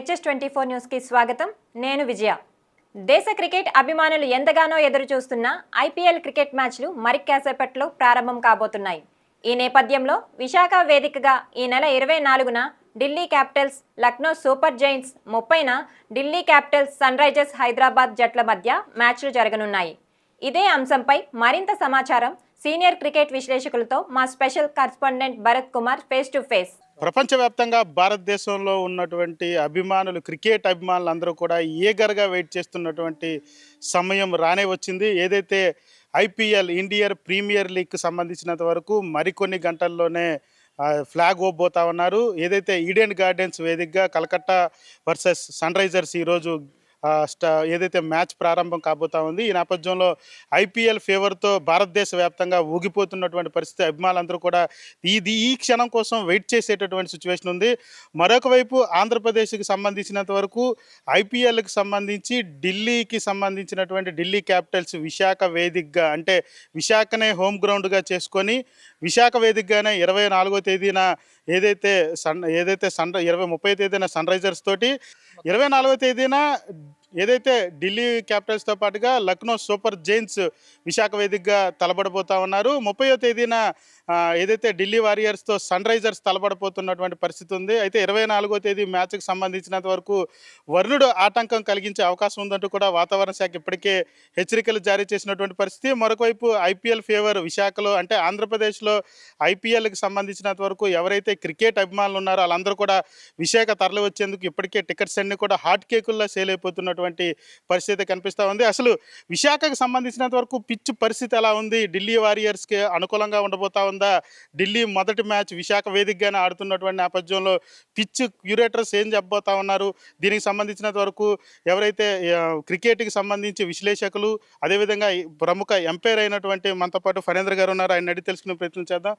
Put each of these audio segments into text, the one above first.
HS24 న్యూస్కి స్వాగతం. నేను విజయ. దేశ క్రికెట్ అభిమానులు ఎంతగానో ఎదురు చూస్తున్న ఐపీఎల్ క్రికెట్ మ్యాచ్లు మరికాసేపట్లో ప్రారంభం కాబోతున్నాయి. ఈ నేపథ్యంలో విశాఖ వేదికగా ఈ నెల 24న Delhi Capitals, Lucknow Super Giants, 30న Delhi Capitals, Sunrisers Hyderabad జట్ల మధ్య మ్యాచ్లు జరగనున్నాయి. ఇదే అంశంపై మరింత సమాచారం సీనియర్ క్రికెట్ విశ్లేషకులతో మా special correspondent Bharat Kumar face to face. ప్రపంచవ్యాప్తంగా భారతదేశంలో ఉన్నటువంటి అభిమానులు, క్రికెట్ అభిమానులు అందరూ కూడా ఈగర్గా వెయిట్ చేస్తున్నటువంటి సమయం రానే వచ్చింది. ఏదైతే ఐపీఎల్, ఇండియన్ ప్రీమియర్ లీగ్కి సంబంధించినంత వరకు మరికొన్ని గంటల్లోనే ఫ్లాగ్ ఓబోతా ఉన్నారు. ఏదైతే ఈడెన్ గార్డెన్స్ వేదికగా కలకత్తా వర్సెస్ సన్ రైజర్స్ ఈరోజు ఏదైతే మ్యాచ్ ప్రారంభం కాబోతా ఉంది. ఈ నేపథ్యంలో ఐపీఎల్ ఫేవర్తో భారతదేశ వ్యాప్తంగా ఊగిపోతున్నటువంటి పరిస్థితి. అభిమానులందరూ కూడా ఈ క్షణం కోసం వెయిట్ చేసేటటువంటి సిచ్యువేషన్ ఉంది. మరొక వైపు ఆంధ్రప్రదేశ్కి సంబంధించినంత వరకు ఐపీఎల్కి సంబంధించి ఢిల్లీకి సంబంధించినటువంటి ఢిల్లీ క్యాపిటల్స్ విశాఖ వేదికగా, అంటే విశాఖనే హోమ్ గ్రౌండ్గా చేసుకొని విశాఖ వేదికగానే 24వ తేదీన ఏదైతే 30వ తేదీన సన్ రైజర్స్ తోటి, 24వ తేదీన ఏదైతే ఢిల్లీ క్యాపిటల్స్తో పాటుగా లక్నో సూపర్ జైంట్స్ విశాఖ వేదికగా తలబడబోతా ఉన్నారు. 30వ తేదీన ఏదైతే ఢిల్లీ వారియర్స్తో సన్ రైజర్స్ తలబడబోతున్నటువంటి పరిస్థితి ఉంది. అయితే 24వ తేదీ మ్యాచ్కి సంబంధించినంత వరకు వరుణుడు ఆటంకం కలిగించే అవకాశం ఉందంటూ కూడా వాతావరణ శాఖ ఇప్పటికే హెచ్చరికలు జారీ చేసినటువంటి పరిస్థితి. మరొకవైపు ఐపీఎల్ ఫేవర్ విశాఖలో, అంటే ఆంధ్రప్రదేశ్లో ఐపీఎల్కి సంబంధించినంత వరకు ఎవరైతే క్రికెట్ అభిమానులు ఉన్నారో వాళ్ళందరూ కూడా విశాఖ తరలి వచ్చేందుకు ఇప్పటికే టికెట్స్ అన్ని కూడా హాట్ కేకుల్లో సేల్ అయిపోతున్నటువంటి పరిస్థితి కనిపిస్తూ ఉంది. అసలు విశాఖకు సంబంధించినంత వరకు పిచ్ పరిస్థితి ఎలా ఉంది? ఢిల్లీ వారియర్స్కి అనుకూలంగా ఉండబోతా ఉందా? ఢిల్లీ మొదటి మ్యాచ్ విశాఖ వేదికగానే ఆడుతున్నటువంటి నేపథ్యంలో పిచ్ క్యూరేటర్స్ ఏం చెప్పబోతా ఉన్నారు? దీనికి సంబంధించినంత వరకు ఎవరైతే క్రికెట్కి సంబంధించి విశ్లేషకులు, అదేవిధంగా ప్రముఖ ఎంపైర్ అయినటువంటి మనతో పాటు ఫణేంద్ర గారు ఉన్నారు. ఆయన అడిగి తెలుసుకునే ప్రయత్నం చేద్దాం.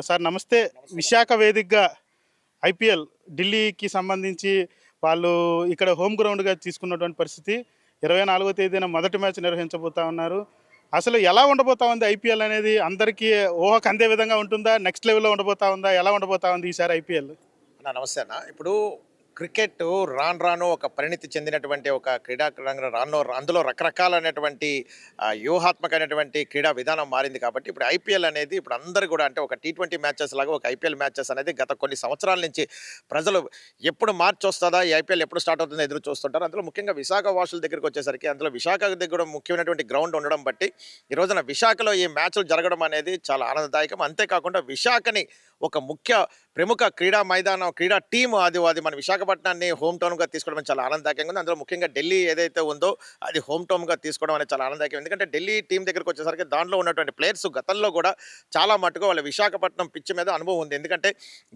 సార్ నమస్తే. విశాఖ వేదికగా ఐపీఎల్ ఢిల్లీకి సంబంధించి వాళ్ళు ఇక్కడ హోమ్ గ్రౌండ్గా తీసుకున్నటువంటి పరిస్థితి. 24వ తేదీన మొదటి మ్యాచ్ నిర్వహించబోతా ఉన్నారు. అసలు ఎలా ఉండబోతా ఉంది ఐపీఎల్ అనేది? అందరికీ ఊహకు అందే విధంగా ఉంటుందా? నెక్స్ట్ లెవెల్లో ఉండబోతా ఉందా? ఎలా ఉండబోతా ఉంది ఈసారి ఐపీఎల్? నమస్తే అన్న. ఇప్పుడు క్రికెట్ రాను ఒక పరిణితి చెందినటువంటి ఒక క్రీడా అందులో రకరకాలైనటువంటి వ్యూహాత్మకమైనటువంటి క్రీడా విధానం మారింది. కాబట్టి ఇప్పుడు ఐపీఎల్ అనేది ఇప్పుడు అందరు కూడా, అంటే ఒక T20 మ్యాచెస్ లాగా ఒక ఐపీఎల్ మ్యాచెస్ అనేది గత కొన్ని సంవత్సరాల నుంచి ప్రజలు ఎప్పుడు మార్చి వస్తుందా, ఈ ఐపీఎల్ ఎప్పుడు స్టార్ట్ అవుతుందో ఎదురు చూస్తుంటారు. అందులో ముఖ్యంగా విశాఖ వాసుల దగ్గరికి వచ్చేసరికి అందులో విశాఖ దగ్గర ముఖ్యమైనటువంటి గ్రౌండ్ ఉండడం బట్టి ఈ రోజున విశాఖలో ఈ మ్యాచ్లు జరగడం అనేది చాలా ఆనందదాయకం. అంతేకాకుండా విశాఖని ఒక ప్రముఖ క్రీడా మైదానం, క్రీడా టీము అది మన విశాఖపట్నాన్ని హోమ్ టౌన్గా తీసుకోవడం చాలా ఆనందదాయకంగా ఉంది. అందులో ముఖ్యంగా ఢిల్లీ ఏదైతే ఉందో అది హోమ్ టౌన్గా తీసుకోవడం అనేది చాలా ఆనందదాయకం. ఎందుకంటే ఢిల్లీ టీం దగ్గరికి వచ్చేసరికి దాంట్లో ఉన్నటువంటి ప్లేయర్స్ గతంలో కూడా చాలా మటుకు వాళ్ళ విశాఖపట్నం పిచ్ మీద అనుభవం ఉంది. ఎందుకంటే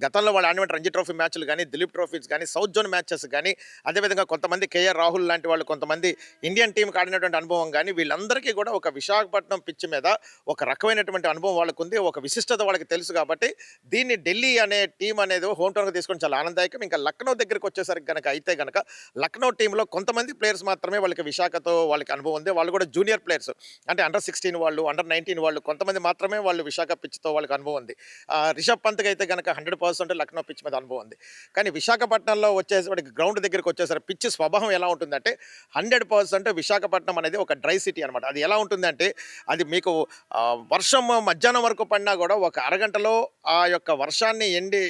గతంలో వాళ్ళు ఆడినటువంటి రంజీ ట్రోఫీ మ్యాచ్లు కానీ, దిలీప్ ట్రోఫీస్ కానీ, సౌత్ జోన్ మ్యాచెస్ కానీ, అదేవిధంగా కొంతమంది కేఆర్ రాహుల్ లాంటి వాళ్ళు కొంతమంది ఇండియన్ టీంకి ఆడినటువంటి అనుభవం కానీ, వీళ్ళందరికీ కూడా ఒక విశాఖపట్నం పిచ్ మీద ఒక రకమైనటువంటి అనుభవం వాళ్ళకు ఉంది, ఒక విశిష్టత వాళ్ళకి తెలుసు. కాబట్టి దీన్ని ఢిల్లీ అనే టీం అనేది హోమ్ టౌన్గా తీసుకొని చాలా ఆనందదాయకం. ఇంకా లక్నో దగ్గరికి వచ్చేసరికి కనుక లక్నో టీంలో కొంతమంది ప్లేయర్స్ మాత్రమే వాళ్ళకి విశాఖతో వాళ్ళకి అనుభవం ఉంది. వాళ్ళు కూడా జూనియర్ ప్లేయర్స్, అంటే అండర్-16 వాళ్ళు, అండర్-19 వాళ్ళు కొంతమంది మాత్రమే వాళ్ళు విశాఖ పిచ్తో వాళ్ళకి అనుభవం ఉంది. రిషబ్ పంత్కి అయితే కనుక 100% లక్నో పిచ్ మీద అనుభవం ఉంది. కానీ విశాఖపట్నంలో వచ్చేసరికి గ్రౌండ్ దగ్గరికి వచ్చేసరికి పిచ్ స్వభావం ఎలా ఉంటుందంటే 100% విశాఖపట్నం అనేది ఒక డ్రై సిటీ అనమాట. అది ఎలా ఉంటుందంటే అది మీకు వర్షం మధ్యాహ్నం వరకు పడినా కూడా ఒక అరగంటలో ఆ యొక్క వర్షాన్ని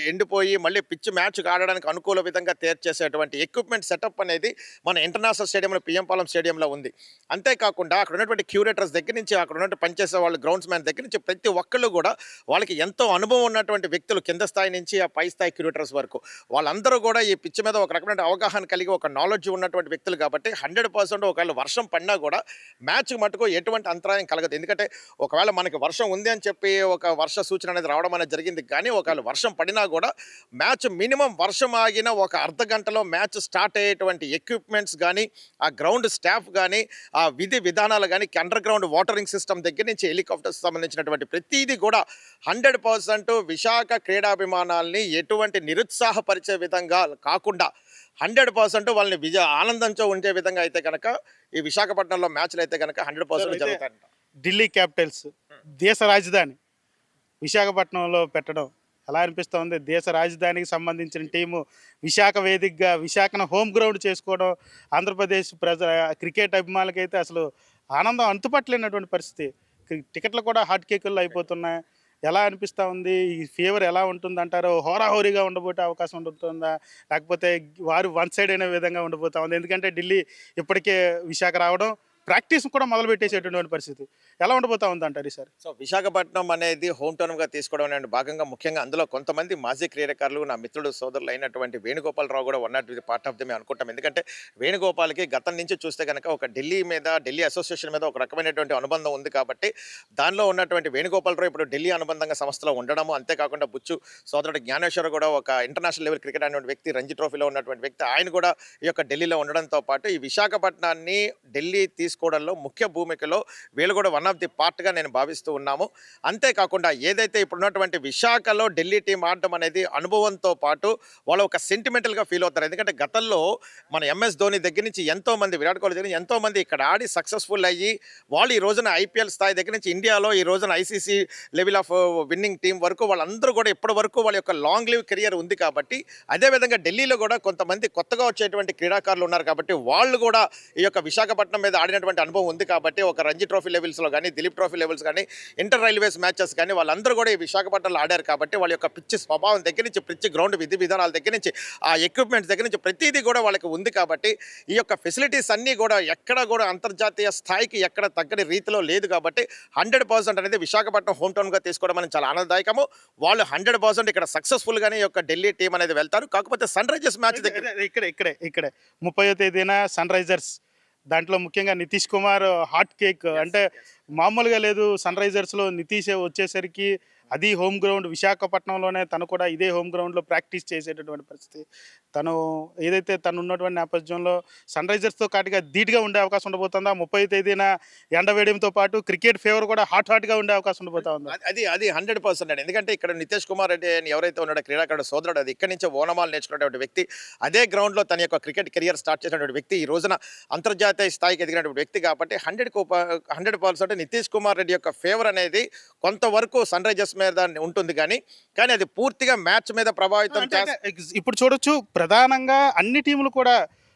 ఎండిపోయి మళ్ళీ పిచ్ మ్యాచ్ ఆడడానికి అనుకూల విధంగా తయారు చేసేటువంటి ఎక్విప్మెంట్ సెటప్ అనేది మన ఇంటర్నేషనల్ స్టేడియంలో, పిఎం పాలెం స్టేడియంలో ఉంది. అంతేకాకుండా అక్కడ ఉన్నటువంటి క్యూరేటర్స్ దగ్గర నుంచి, అక్కడ ఉన్నటువంటి పనిచేసే వాళ్ళు గ్రౌండ్స్ మ్యాన్ దగ్గర నుంచి ప్రతి ఒక్కళ్ళు కూడా వాళ్ళకి ఎంతో అనుభవం ఉన్నటువంటి వ్యక్తులు, కింద స్థాయి నుంచి ఆ పై స్థాయి క్యూరేటర్స్ వరకు వాళ్ళందరూ కూడా ఈ పిచ్ మీద ఒక రకమైన అవగాహన కలిగి ఒక నాలెడ్జ్ ఉన్నటువంటి వ్యక్తులు. కాబట్టి 100% ఒకవేళ వర్షం పడినా కూడా మ్యాచ్ మటుకు ఎటువంటి అంతరాయం కలగదు. ఎందుకంటే ఒకవేళ మనకి వర్షం ఉంది అని చెప్పి ఒక వర్ష సూచన అనేది రావడం అనేది జరిగింది. కానీ ఒకవేళ వర్షం పడినా కూడా మ్యాచ్ మినిమం వర్షం ఆగిన ఒక అర్ధ గంటలో మ్యాచ్ స్టార్ట్ అయ్యేటువంటి ఎక్విప్మెంట్స్ కానీ, ఆ గ్రౌండ్ స్టాఫ్ కానీ, ఆ విధి విధానాలు కానీ, అండర్ గ్రౌండ్ వాటరింగ్ సిస్టమ్ దగ్గర నుంచి హెలికాప్టర్స్ సంబంధించినటువంటి ప్రతిదీ కూడా 100% విశాఖ క్రీడాభిమానాల్ని ఎటువంటి నిరుత్సాహపరిచే విధంగా కాకుండా 100% వాళ్ళని ఆనందంతో ఉండే విధంగా అయితే కనుక ఈ విశాఖపట్నంలో మ్యాచ్లు అయితే కనుక 100% జరుగుతాయి. ఢిల్లీ క్యాపిటల్స్ దేశ రాజధాని విశాఖపట్నంలో పెట్టడం ఎలా అనిపిస్తూ ఉంది? దేశ రాజధానికి సంబంధించిన టీము విశాఖ వేదికగా విశాఖను హోమ్ గ్రౌండ్ చేసుకోవడం ఆంధ్రప్రదేశ్ క్రికెట్ అభిమానులకైతే అసలు ఆనందం అంతుపట్టలేనటువంటి పరిస్థితి. టికెట్లు కూడా హాట్ కేకుల్లో అయిపోతున్నాయి. ఎలా అనిపిస్తూ ఉంది? ఈ ఫీవర్ ఎలా ఉంటుందంటారు? హోరాహోరీగా ఉండబోయే అవకాశం ఉంటుందా? లేకపోతే వారు వన్ సైడ్ అయిన విధంగా ఉండబోతా ఉంది? ఎందుకంటే ఢిల్లీ ఇప్పటికే విశాఖ రావడం, ప్రాక్టీస్ కూడా మొదలు పెట్టేసేటువంటి పరిస్థితి. ఎలా ఉండబోతా ఉంది అంటారు ఈసారి? సో విశాఖపట్నం అనేది హోమ్ టౌన్గా తీసుకోవడం అనే భాగంగా ముఖ్యంగా అందులో కొంతమంది మాజీ క్రీడాకారులు నా మిత్రుడు సోదరులు అయినటువంటి వేణుగోపాలరావు కూడా one not part of the మేము అనుకుంటాం. ఎందుకంటే వేణుగోపాల్కి గతం నుంచి చూస్తే కనుక ఒక ఢిల్లీ అసోసియేషన్ మీద ఒక రకమైనటువంటి అనుబంధం ఉంది కాబట్టి దానిలో ఉన్నటువంటి వేణుగోపాలరావు ఇప్పుడు ఢిల్లీ అనుబంధంగా సంస్థలో ఉండడము, అంతేకాకుండా బుచ్చు సోదరుడు జ్ఞానేశ్వర్ కూడా ఒక ఇంటర్నేషనల్ లెవెల్ క్రికెట్ అనేటువంటి వ్యక్తి, రంజీ ట్రోఫీలో ఉన్నటువంటి వ్యక్తి, ఆయన కూడా ఈ యొక్క ఢిల్లీలో ఉండడంతో పాటు ఈ విశాఖపట్నాన్ని ఢిల్లీ తీసుకోవడంలో ముఖ్య భూమికలో వీళ్ళు కూడా వన్ ఆఫ్ ది పార్ట్గా నేను భావిస్తూ ఉన్నాము. అంతేకాకుండా ఏదైతే ఇప్పుడు ఉన్నటువంటి విశాఖలో ఢిల్లీ టీం ఆడడం అనేది అనుభవంతో పాటు వాళ్ళు ఒక సెంటిమెంటల్గా ఫీల్ అవుతారు. ఎందుకంటే గతంలో మన ఎంఎస్ ధోని దగ్గర నుంచి ఎంతోమంది, విరాట్ కోహ్లీ దగ్గర నుంచి ఎంతోమంది ఇక్కడ ఆడి సక్సెస్ఫుల్ అయ్యి వాళ్ళు ఈ రోజున ఐపీఎల్ స్థాయి దగ్గర నుంచి ఇండియాలో ఈ రోజున ICC level of winning team వరకు వాళ్ళందరూ కూడా ఇప్పటి వరకు వాళ్ళ యొక్క లాంగ్ లివ్ కెరియర్ ఉంది కాబట్టి, అదేవిధంగా ఢిల్లీలో కూడా కొంతమంది కొత్తగా వచ్చేటువంటి క్రీడాకారులు ఉన్నారు కాబట్టి వాళ్ళు కూడా ఈ యొక్క విశాఖపట్నం మీద ఆడినటువంటి అనుభవం ఉంది కాబట్టి ఒక రంజీ ట్రోఫీ లెవెల్స్లో కానీ, దిలీప్ ట్రోఫీ లెవెల్స్ కానీ, ఇంటర్ రైల్వేస్ మ్యాచెస్ కానీ వాళ్ళందరూ కూడా ఈ విశాఖపట్నంలో ఆడారు కాబట్టి వాళ్ళ యొక్క పిచ్ స్వభావం దగ్గర నుంచి, పిచ్ గ్రౌండ్ విధి విధానాల దగ్గర నుంచి, ఆ ఎక్విప్మెంట్స్ దగ్గర నుంచి ప్రతిదీ కూడా వాళ్ళకి ఉంది కాబట్టి ఈ యొక్క ఫెసిలిటీస్ అన్నీ కూడా ఎక్కడ కూడా అంతర్జాతీయ స్థాయికి ఎక్కడ తగ్గని రీతిలో లేదు కాబట్టి 100% అనేది విశాఖపట్నం హోమ్ టౌన్గా తీసుకోవడం అనేది చాలా ఆనందదాయకము. వాళ్ళు 100% ఇక్కడ సక్సెస్ఫుల్గానే ఈ యొక్క ఢిల్లీ టీం అనేది వెళ్తారు. కాకపోతే సన్ రైజర్స్ మ్యాచ్ దగ్గర ఇక్కడే 30వ తేదీన సన్ రైజర్స్, దాంట్లో ముఖ్యంగా నితీష్ కుమార్ హాట్ కేక్ అంటే మామూలుగా లేదు. సన్ రైజర్స్లో నితీష్ వచ్చేసరికి అది హోమ్ గ్రౌండ్ విశాఖపట్నంలోనే తను కూడా ఇదే హోమ్ గ్రౌండ్లో ప్రాక్టీస్ చేసేటటువంటి పరిస్థితి. తను ఏదైతే తను ఉన్నటువంటి నేపథ్యంలో సన్ రైజర్స్తో కాటిగా ధీటుగా ఉండే అవకాశం ఉండబోతుందా? 30వ తేదీన ఎండవేయడంతో పాటు క్రికెట్ ఫేవర్ కూడా హాట్గా ఉండే అవకాశం ఉండబోతా ఉంది. అది 100% అండి. ఎందుకంటే ఇక్కడ నితీష్ కుమార్ రెడ్డి అని ఎవరైతే ఉన్నాడో క్రీడాకారుడు సోదరుడు, అది ఇక్కడి నుంచి ఓనమాలు నేర్చుకున్నటువంటి వ్యక్తి, అదే గ్రౌండ్లో తన యొక్క క్రికెట్ కెరియర్ స్టార్ట్ చేసినటువంటి వ్యక్తి, ఈ రోజున అంతర్జాతీయ స్థాయికి ఎదిగినటువంటి వ్యక్తి కాబట్టి 100% నితీష్ కుమార్ రెడ్డి యొక్క ఫేవర్ అనేది కొంతవరకు సన్ రైజర్స్ మీద ఉంటుంది. కానీ అది పూర్తిగా మ్యాచ్ మీద ప్రభావితం ఇప్పుడు చూడొచ్చు. ప్రధానంగా అన్ని టీములు కూడా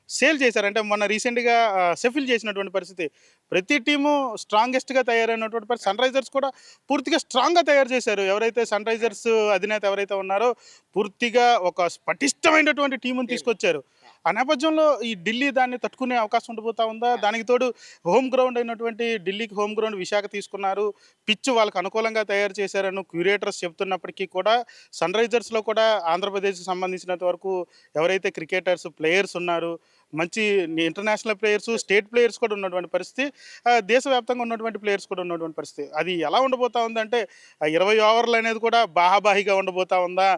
సేల్ చేశారు. అంటే మొన్న రీసెంట్గా సెఫిల్ చేసినటువంటి పరిస్థితి. ప్రతి టీము స్ట్రాంగెస్ట్గా తయారైనటువంటి పరిస్థితి. సన్ రైజర్స్ కూడా పూర్తిగా స్ట్రాంగ్గా తయారు చేశారు. ఎవరైతే సన్ రైజర్స్ అధినేత ఎవరైతే ఉన్నారో పూర్తిగా ఒక పటిష్టమైనటువంటి టీముని తీసుకొచ్చారు. ఆ నేపథ్యంలో ఈ ఢిల్లీ దాన్ని తట్టుకునే అవకాశం ఉండబోతా ఉందా? దానికి తోడు హోమ్ గ్రౌండ్ అయినటువంటి ఢిల్లీకి హోమ్ గ్రౌండ్ విశాఖ తీసుకున్నారు. పిచ్ వాళ్ళకి అనుకూలంగా తయారు చేశారని క్యూరేటర్స్ చెప్తున్నప్పటికీ కూడా సన్ రైజర్స్లో కూడా ఆంధ్రప్రదేశ్కి సంబంధించినంత వరకు ఎవరైతే క్రికెటర్స్ ప్లేయర్స్ ఉన్నారు, మంచి ఇంటర్నేషనల్ ప్లేయర్స్, స్టేట్ ప్లేయర్స్ కూడా ఉన్నటువంటి పరిస్థితి, దేశవ్యాప్తంగా ఉన్నటువంటి ప్లేయర్స్ కూడా ఉన్నటువంటి పరిస్థితి. అది ఎలా ఉండబోతా ఉందంటే 20 ఓవర్లు అనేది కూడా బాహాబాహిగా ఉండబోతా ఉందా?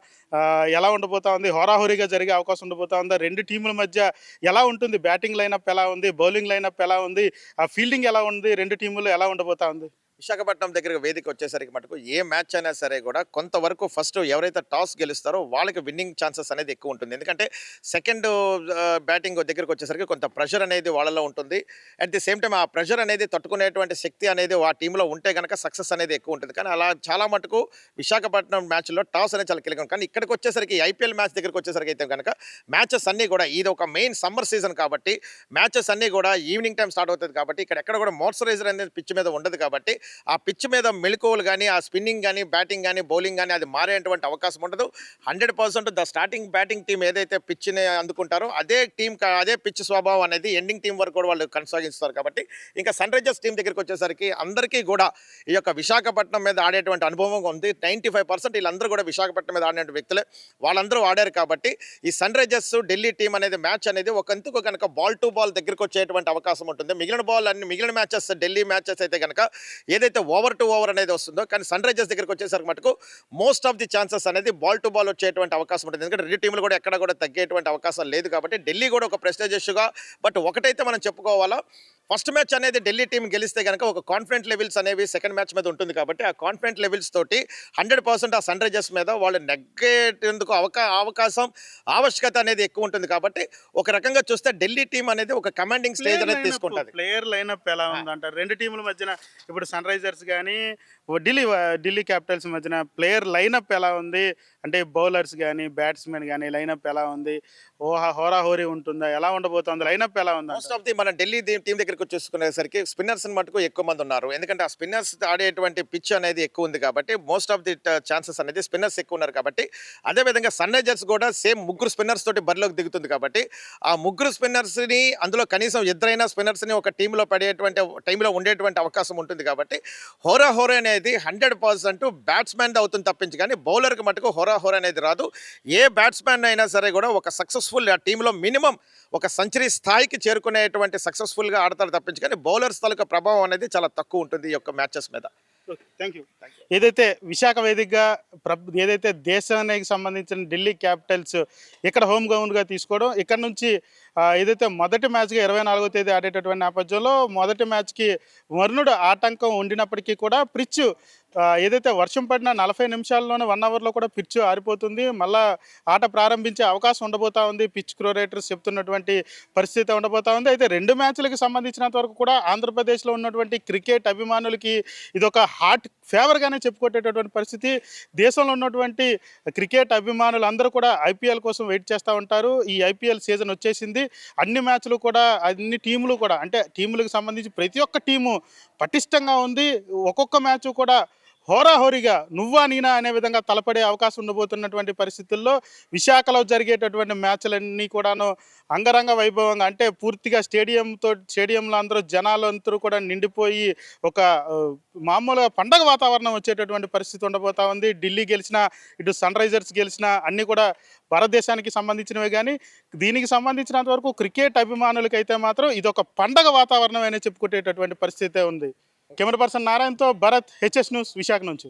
ఎలా ఉండబోతా ఉంది? హోరాహోరీగా జరిగే అవకాశం ఉండబోతా ఉందా? రెండు టీముల మధ్య ఎలా ఉంటుంది? బ్యాటింగ్ లైనప్ ఎలా ఉంది? బౌలింగ్ లైనప్ ఎలా ఉంది? ఫీల్డింగ్ ఎలా ఉంది? రెండు టీములు ఎలా ఉండబోతా ఉంది? విశాఖపట్నం దగ్గర వేదిక వచ్చేసరికి మటుకు ఏ మ్యాచ్ అయినా సరే కూడా కొంతవరకు ఫస్ట్ ఎవరైతే టాస్ గెలుస్తారో వాళ్ళకి విన్నింగ్ ఛాన్సెస్ అనేది ఎక్కువ ఉంటుంది. ఎందుకంటే సెకండ్ బ్యాటింగ్ దగ్గరకు వచ్చేసరికి కొంత ప్రెషర్ అనేది వాళ్ళలో ఉంటుంది. అట్ ది సేమ్ టైం ఆ ప్రెషర్ అనేది తట్టుకునేటువంటి శక్తి అనేది ఆ టీంలో ఉంటే కనుక సక్సెస్ అనేది ఎక్కువ ఉంటుంది. కానీ అలా చాలా మటుకు విశాఖపట్నం మ్యాచ్లో టాస్ అనేది చాలా కీలకం. కానీ ఇక్కడికి వచ్చేసరికి ఐపీఎల్ మ్యాచ్ దగ్గరకు వచ్చేసరికి అయితే కనుక మ్యాచెస్ అన్నీ కూడా ఇది ఒక మెయిన్ సమ్మర్ సీజన్ కాబట్టి మ్యాచెస్ అన్నీ కూడా ఈవినింగ్ టైం స్టార్ట్ అవుతుంది కాబట్టి ఎక్కడ కూడా మోయిశ్చరైజర్ అనేది పిచ్ మీద ఉండదు కాబట్టి ఆ పిచ్ మీద మెళుకువలు కానీ, ఆ స్పిన్నింగ్ కానీ, బ్యాటింగ్ కానీ, బౌలింగ్ కానీ అది మారేటువంటి అవకాశం ఉండదు. 100% ద స్టార్టింగ్ బ్యాటింగ్ టీం ఏదైతే పిచ్ని అందుకుంటారో అదే పిచ్ స్వభావం అనేది ఎండింగ్ టీం వరకు కూడా వాళ్ళు కొనసాగిస్తారు కాబట్టి ఇంకా సన్ రైజర్స్ టీం దగ్గరికి వచ్చేసరికి అందరికీ కూడా ఈ యొక్క విశాఖపట్నం మీద ఆడేటువంటి అనుభవం ఉంది. 95% వీళ్ళందరూ కూడా విశాఖపట్నం మీద ఆడిన వ్యక్తులే, వాళ్ళందరూ ఆడారు కాబట్టి ఈ సన్ రైజర్స్ ఢిల్లీ టీం అనేది మ్యాచ్ అనేది ఒకందుకు కనుక బాల్ టు బాల్ దగ్గరికి వచ్చేటువంటి అవకాశం ఉంటుంది. మిగిలిన మ్యాచెస్ ఢిల్లీ మ్యాచెస్ అయితే కనుక ఏదైతే ఓవర్ టు ఓవర్ అనేది వస్తుందో, కానీ సన్ రైజర్స్ దగ్గరికి వచ్చేసరికి మటుకు మోస్ట్ ఆఫ్ ది ఛాన్సెస్ అనేది బాల్ టు బాల్ వచ్చేటువంటి అవకాశం ఉంటుంది. ఎందుకంటే రెండు టీంలు కూడా ఎక్కడ కూడా తగ్గేటువంటి అవకాశం లేదు కాబట్టి ఢిల్లీ కూడా ఒక ప్రెస్టేజియస్గా. బట్ ఒకటైతే మనం చెప్పుకోవాలా, ఫస్ట్ మ్యాచ్ అనేది ఢిల్లీ టీం గెలిస్తే కనుక ఒక కాన్ఫిడెంట్ లెవెల్స్ అనేవి సెకండ్ మ్యాచ్ మీద ఉంటుంది కాబట్టి ఆ కాన్ఫిడెంట్ లెవెల్స్ తోటి 100% ఆ సన్ రైజర్స్ మీద వాళ్ళు నెగ్గేందుకు ఆవశ్యకత అనేది ఎక్కువ ఉంటుంది కాబట్టి ఒక రకంగా చూస్తే ఢిల్లీ టీం అనేది ఒక కమాండింగ్ స్టేజ్ అనేది తీసుకుంటుంది. ప్లేయర్ లైనప్ ఎలా ఉందంటారు రెండు టీముల మధ్యన? ఇప్పుడు సన్ రైజర్స్ కానీ ఢిల్లీ క్యాపిటల్స్ మధ్యన ప్లేయర్ లైనప్ ఎలా ఉంది? అంటే బౌలర్స్ కానీ బ్యాట్స్మెన్ కానీ లైనప్ ఎలా ఉంది? హోరాహోరీ ఉంటుందా? ఎలా ఉండబోతోంది? లైనప్ ఎలా ఉంది? మోస్ట్ ఆఫ్ ది మన ఢిల్లీ టీం దగ్గరికి చూసుకునేసరికి స్పిన్నర్స్ మటుకు ఎక్కువ మంది ఉన్నారు. ఎందుకంటే ఆ స్పిన్నర్స్ ఆడేటువంటి పిచ్ అనేది ఎక్కువ ఉంది కాబట్టి మోస్ట్ ఆఫ్ ది ఛాన్సెస్ అనేది స్పిన్నర్స్ ఎక్కువ ఉన్నారు కాబట్టి, అదేవిధంగా సన్ రైజర్స్ కూడా సేమ్ ముగ్గురు స్పిన్నర్స్ తోటి బరిలోకి దిగుతుంది కాబట్టి ఆ ముగ్గురు స్పిన్నర్స్ని అందులో కనీసం ఇద్దరైనా స్పిన్నర్స్ని ఒక టీంలో పడేటువంటి టైంలో ఉండేటువంటి అవకాశం ఉంటుంది కాబట్టి హోరా అనేది 100% బ్యాట్స్మెన్ అవుతుంది తప్పించి కానీ బౌలర్కి మటుకు హోరా అనేది రాదు. ఏ బ్యాట్స్మెన్ అయినా సరే కూడా ఒక సక్సెస్ఫుల్ ఆ టీంలో మినిమం ఒక సెంచరీ స్థాయికి చేరుకునేటువంటి సక్సెస్ఫుల్గా ఆడతారు తప్పించి కానీ బౌలర్స్ తాలూకా ప్రభావం అనేది చాలా తక్కువ ఉంటుంది ఈ యొక్క మ్యాచెస్ మీద. Thank you. ఏదైతే విశాఖ వేదికగా ఏదైతే దేశానికి సంబంధించిన ఢిల్లీ క్యాపిటల్స్ ఇక్కడ హోమ్ గ్రౌండ్గా తీసుకోవడం, ఇక్కడ నుంచి ఏదైతే మొదటి మ్యాచ్గా 24వ తేదీ ఆడేటటువంటి నేపథ్యంలో మొదటి మ్యాచ్కి వరుణుడు ఆటంకం ఉండినప్పటికీ కూడా పిచ్ ఏదైతే వర్షం పడిన 40 నిమిషాల్లోనే 1 అవర్లో కూడా పిచ్ ఆరిపోతుంది. మళ్ళా ఆట ప్రారంభించే అవకాశం ఉండబోతా ఉంది. పిచ్ క్యూరేటర్స్ చెప్తున్నటువంటి పరిస్థితి ఉండబోతా ఉంది. అయితే 2 మ్యాచ్లకు సంబంధించినంత వరకు కూడా ఆంధ్రప్రదేశ్లో ఉన్నటువంటి క్రికెట్ అభిమానులకి ఇదొక హాట్ ఫేవర్గానే చెప్పుకునేటటువంటి పరిస్థితి. దేశంలో ఉన్నటువంటి క్రికెట్ అభిమానులు అందరూ కూడా ఐపీఎల్ కోసం వెయిట్ చేస్తూ ఉంటారు. ఈ ఐపీఎల్ సీజన్ వచ్చేసింది. అన్ని మ్యాచ్లు కూడా అన్ని టీములు కూడా అంటే టీములకు సంబంధించి ప్రతి ఒక్క టీము పటిష్టంగా ఉంది. ఒక్కొక్క మ్యాచ్ కూడా హోరాహోరీగా నువ్వా నేనా అనే విధంగా తలపడే అవకాశం ఉండబోతున్నటువంటి పరిస్థితుల్లో విశాఖలో జరిగేటటువంటి మ్యాచ్లన్నీ కూడాను అంగరంగ వైభవంగా అంటే పూర్తిగా స్టేడియంలో అందరూ జనాలందరూ కూడా నిండిపోయి ఒక మామూలుగా పండగ వాతావరణం వచ్చేటటువంటి పరిస్థితి ఉండబోతా ఉంది. ఢిల్లీ గెలిచినా ఇటు సన్ రైజర్స్ గెలిచినా అన్నీ కూడా భారతదేశానికి సంబంధించినవే. కానీ దీనికి సంబంధించినంత వరకు క్రికెట్ అభిమానులకైతే మాత్రం ఇదొక పండగ వాతావరణం అనే చెప్పుకునేటటువంటి పరిస్థితే ఉంది. కెమెరా పర్సన్ నారాయణతో భరత్, హెచ్ఎస్ న్యూస్, విశాఖ నుంచి.